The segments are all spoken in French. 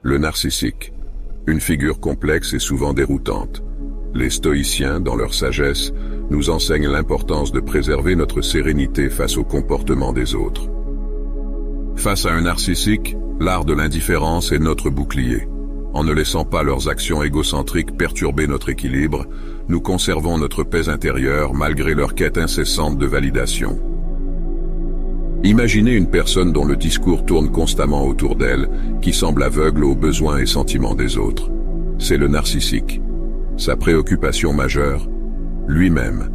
Le narcissique. Une figure complexe et souvent déroutante. Les stoïciens, dans leur sagesse, nous enseignent l'importance de préserver notre sérénité face au comportement des autres. Face à un narcissique, l'art de l'indifférence est notre bouclier. En ne laissant pas leurs actions égocentriques perturber notre équilibre, nous conservons notre paix intérieure malgré leur quête incessante de validation. Imaginez une personne dont le discours tourne constamment autour d'elle, qui semble aveugle aux besoins et sentiments des autres. C'est le narcissique. Sa préoccupation majeure, lui-même.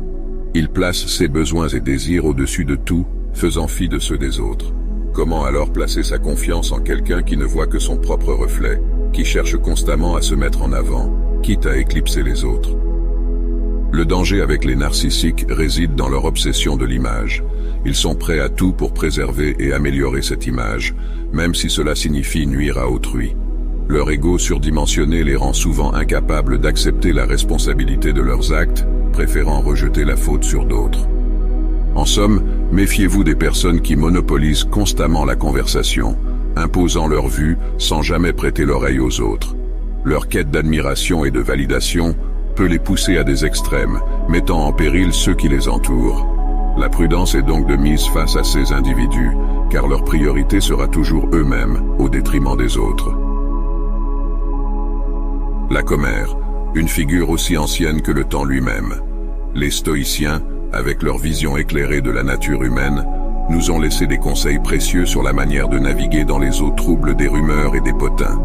Il place ses besoins et désirs au-dessus de tout, faisant fi de ceux des autres. Comment alors placer sa confiance en quelqu'un qui ne voit que son propre reflet, qui cherche constamment à se mettre en avant, quitte à éclipser les autres? Le danger avec les narcissiques réside dans leur obsession de l'image. Ils sont prêts à tout pour préserver et améliorer cette image, même si cela signifie nuire à autrui. Leur ego surdimensionné les rend souvent incapables d'accepter la responsabilité de leurs actes, préférant rejeter la faute sur d'autres. En somme, méfiez-vous des personnes qui monopolisent constamment la conversation, imposant leur vue sans jamais prêter l'oreille aux autres. Leur quête d'admiration et de validation peut les pousser à des extrêmes, mettant en péril ceux qui les entourent. La prudence est donc de mise face à ces individus, car leur priorité sera toujours eux-mêmes, au détriment des autres. La commère, une figure aussi ancienne que le temps lui-même. Les stoïciens, avec leur vision éclairée de la nature humaine, nous ont laissé des conseils précieux sur la manière de naviguer dans les eaux troubles des rumeurs et des potins.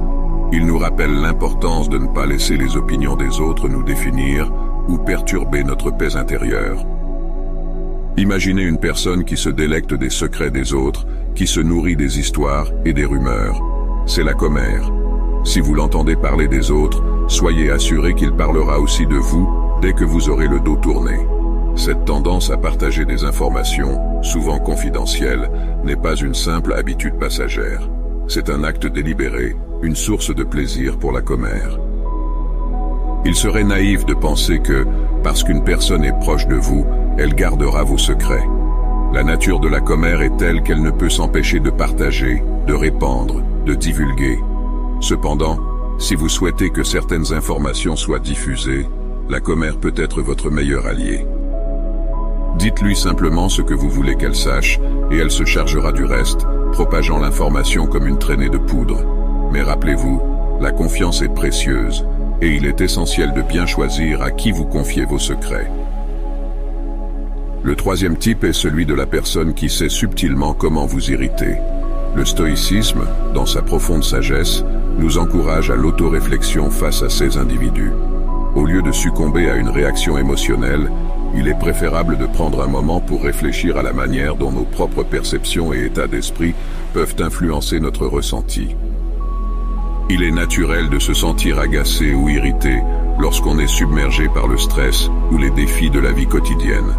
Ils nous rappellent l'importance de ne pas laisser les opinions des autres nous définir ou perturber notre paix intérieure. Imaginez une personne qui se délecte des secrets des autres, qui se nourrit des histoires et des rumeurs. C'est la commère. Si vous l'entendez parler des autres, soyez assurés qu'il parlera aussi de vous dès que vous aurez le dos tourné. Cette tendance à partager des informations, souvent confidentielles, n'est pas une simple habitude passagère. C'est un acte délibéré, une source de plaisir pour la commère. Il serait naïf de penser que, parce qu'une personne est proche de vous, elle gardera vos secrets. La nature de la commère est telle qu'elle ne peut s'empêcher de partager, de répandre, de divulguer. Cependant, si vous souhaitez que certaines informations soient diffusées, la commère peut être votre meilleur allié. Dites-lui simplement ce que vous voulez qu'elle sache, et elle se chargera du reste, propageant l'information comme une traînée de poudre. Mais rappelez-vous, la confiance est précieuse, et il est essentiel de bien choisir à qui vous confiez vos secrets. Le troisième type est celui de la personne qui sait subtilement comment vous irriter. Le stoïcisme, dans sa profonde sagesse, nous encourage à l'autoréflexion face à ces individus. Au lieu de succomber à une réaction émotionnelle, il est préférable de prendre un moment pour réfléchir à la manière dont nos propres perceptions et états d'esprit peuvent influencer notre ressenti. Il est naturel de se sentir agacé ou irrité lorsqu'on est submergé par le stress ou les défis de la vie quotidienne.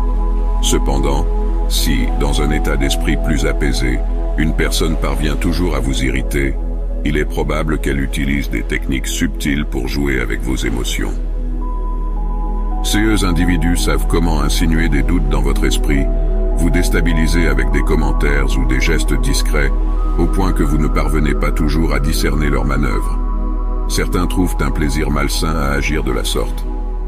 Cependant, si, dans un état d'esprit plus apaisé, une personne parvient toujours à vous irriter, il est probable qu'elle utilise des techniques subtiles pour jouer avec vos émotions. Ces individus savent comment insinuer des doutes dans votre esprit, vous déstabiliser avec des commentaires ou des gestes discrets, au point que vous ne parvenez pas toujours à discerner leurs manœuvres. Certains trouvent un plaisir malsain à agir de la sorte.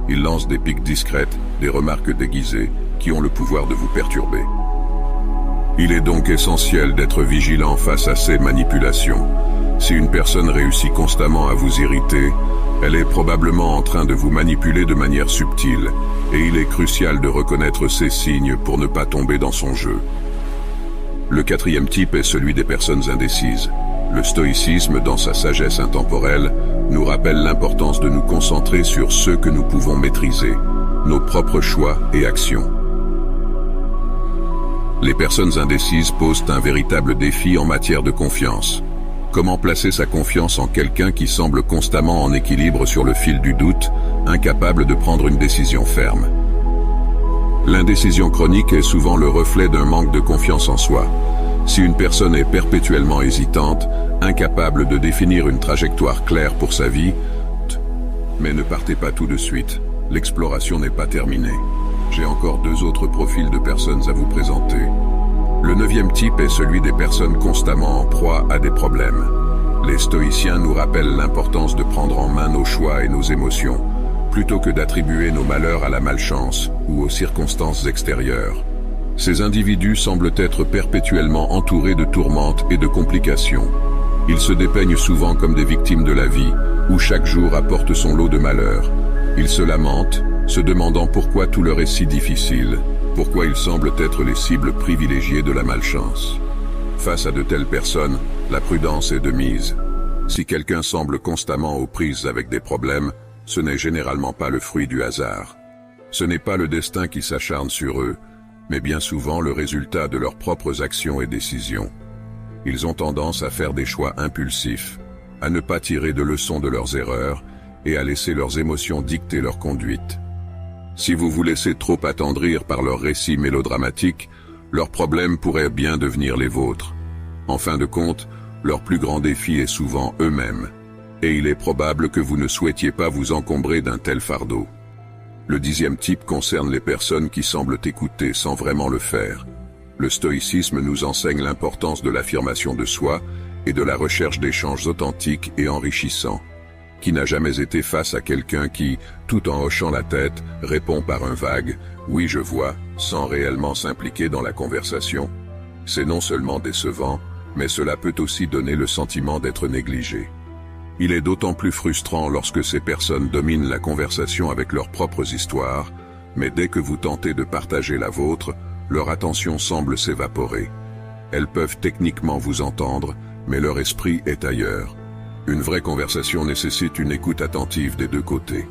Ils lancent des piques discrètes, des remarques déguisées, qui ont le pouvoir de vous perturber. Il est donc essentiel d'être vigilant face à ces manipulations. Si une personne réussit constamment à vous irriter, elle est probablement en train de vous manipuler de manière subtile, et il est crucial de reconnaître ces signes pour ne pas tomber dans son jeu. Le quatrième type est celui des personnes indécises. Le stoïcisme, dans sa sagesse intemporelle, nous rappelle l'importance de nous concentrer sur ce que nous pouvons maîtriser, nos propres choix et actions. Les personnes indécises posent un véritable défi en matière de confiance. Comment placer sa confiance en quelqu'un qui semble constamment en équilibre sur le fil du doute, incapable de prendre une décision ferme? L'indécision chronique est souvent le reflet d'un manque de confiance en soi. Si une personne est perpétuellement hésitante, incapable de définir une trajectoire claire pour sa vie, mais ne partez pas tout de suite, l'exploration n'est pas terminée. J'ai encore deux autres profils de personnes à vous présenter. Le 9e type est celui des personnes constamment en proie à des problèmes. Les stoïciens nous rappellent l'importance de prendre en main nos choix et nos émotions, plutôt que d'attribuer nos malheurs à la malchance ou aux circonstances extérieures. Ces individus semblent être perpétuellement entourés de tourmentes et de complications. Ils se dépeignent souvent comme des victimes de la vie, où chaque jour apporte son lot de malheurs. Ils se lamentent, se demandant pourquoi tout leur est si difficile, pourquoi ils semblent être les cibles privilégiées de la malchance. Face à de telles personnes, la prudence est de mise. Si quelqu'un semble constamment aux prises avec des problèmes, ce n'est généralement pas le fruit du hasard. Ce n'est pas le destin qui s'acharne sur eux, mais bien souvent le résultat de leurs propres actions et décisions. Ils ont tendance à faire des choix impulsifs, à ne pas tirer de leçons de leurs erreurs et à laisser leurs émotions dicter leur conduite. Si vous vous laissez trop attendrir par leurs récits mélodramatiques, leurs problèmes pourraient bien devenir les vôtres. En fin de compte, leur plus grand défi est souvent eux-mêmes, et il est probable que vous ne souhaitiez pas vous encombrer d'un tel fardeau. Le 10e type concerne les personnes qui semblent écouter sans vraiment le faire. Le stoïcisme nous enseigne l'importance de l'affirmation de soi et de la recherche d'échanges authentiques et enrichissants. Qui n'a jamais été face à quelqu'un qui, tout en hochant la tête, répond par un vague « oui je vois », sans réellement s'impliquer dans la conversation? C'est non seulement décevant, mais cela peut aussi donner le sentiment d'être négligé. Il est d'autant plus frustrant lorsque ces personnes dominent la conversation avec leurs propres histoires, mais dès que vous tentez de partager la vôtre, leur attention semble s'évaporer. Elles peuvent techniquement vous entendre, mais leur esprit est ailleurs. Une vraie conversation nécessite une écoute attentive des deux côtés.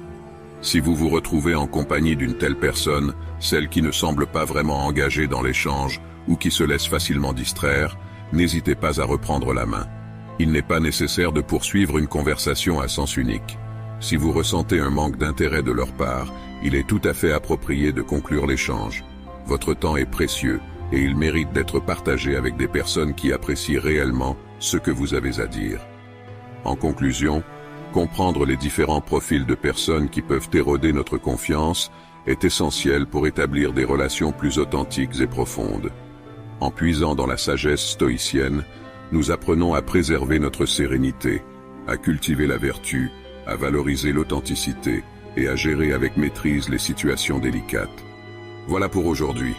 Si vous vous retrouvez en compagnie d'une telle personne, celle qui ne semble pas vraiment engagée dans l'échange ou qui se laisse facilement distraire, n'hésitez pas à reprendre la main. Il n'est pas nécessaire de poursuivre une conversation à sens unique. Si vous ressentez un manque d'intérêt de leur part, il est tout à fait approprié de conclure l'échange. Votre temps est précieux et il mérite d'être partagé avec des personnes qui apprécient réellement ce que vous avez à dire. En conclusion, comprendre les différents profils de personnes qui peuvent éroder notre confiance est essentiel pour établir des relations plus authentiques et profondes. En puisant dans la sagesse stoïcienne, nous apprenons à préserver notre sérénité, à cultiver la vertu, à valoriser l'authenticité et à gérer avec maîtrise les situations délicates. Voilà pour aujourd'hui.